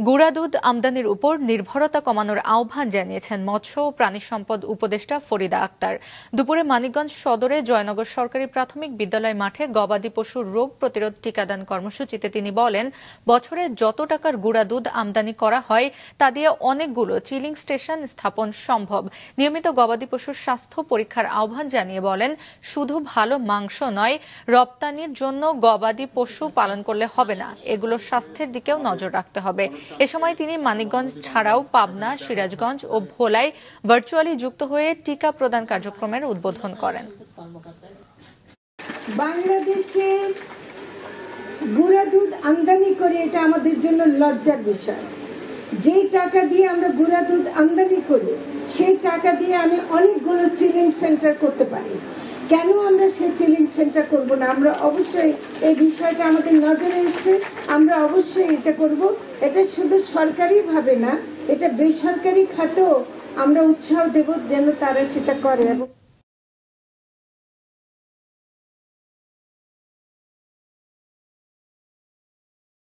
গুঁড়া দুধ আমদানির উপর নির্ভরতা কমানোর আহ্বান জানিয়েছেন মৎস্য ও প্রাণী সম্পদ উপদেষ্টা ফরিদা আক্তার। দুপুরে মানিকগঞ্জ সদরে জয়নগর সরকারি প্রাথমিক বিদ্যালয় মাঠে গবাদি পশুর রোগ প্রতিরোধ টিকাদান কর্মসূচিতে তিনি বলেন, বছরে যত টাকার গুঁড়া দুধ আমদানি করা হয় তা দিয়ে অনেকগুলো চিলিং স্টেশন স্থাপন সম্ভব। নিয়মিত গবাদি পশুর স্বাস্থ্য পরীক্ষার আহ্বান জানিয়ে বলেন, শুধু ভালো মাংস নয়, রপ্তানির জন্য গবাদি পশু পালন করলে হবে না, এগুলোর স্বাস্থ্যের দিকেও নজর রাখতে হবে। এ সময় তিনি মানিকগঞ্জ ছাড়াও পাবনা, সিরাজগঞ্জ ও ভোলায় ভার্চুয়ালি যুক্ত হয়ে টিকা প্রদান কার্যক্রমের উদ্বোধন করেন। বাংলাদেশে গুঁড়া দুধ আমদানি করে এটা আমাদের জন্য লজ্জার বিষয়। যে টাকা দিয়ে আমরা গুঁড়া দুধ আমদানি করি সেই টাকা দিয়ে আমি অনেকগুলো চিলিং সেন্টার করতে পারি। কেন আমরা সেই চিলিং সেন্টার করব না? আমরা অবশ্যই এই বিষয়টা আমাদের নজরে এসছে, আমরা অবশ্যই এটা করব। এটা শুধু সরকারি ভাবে না, এটা বেসরকারি খাতেও আমরা উৎসাহ দেব যেন তারা সেটা করে।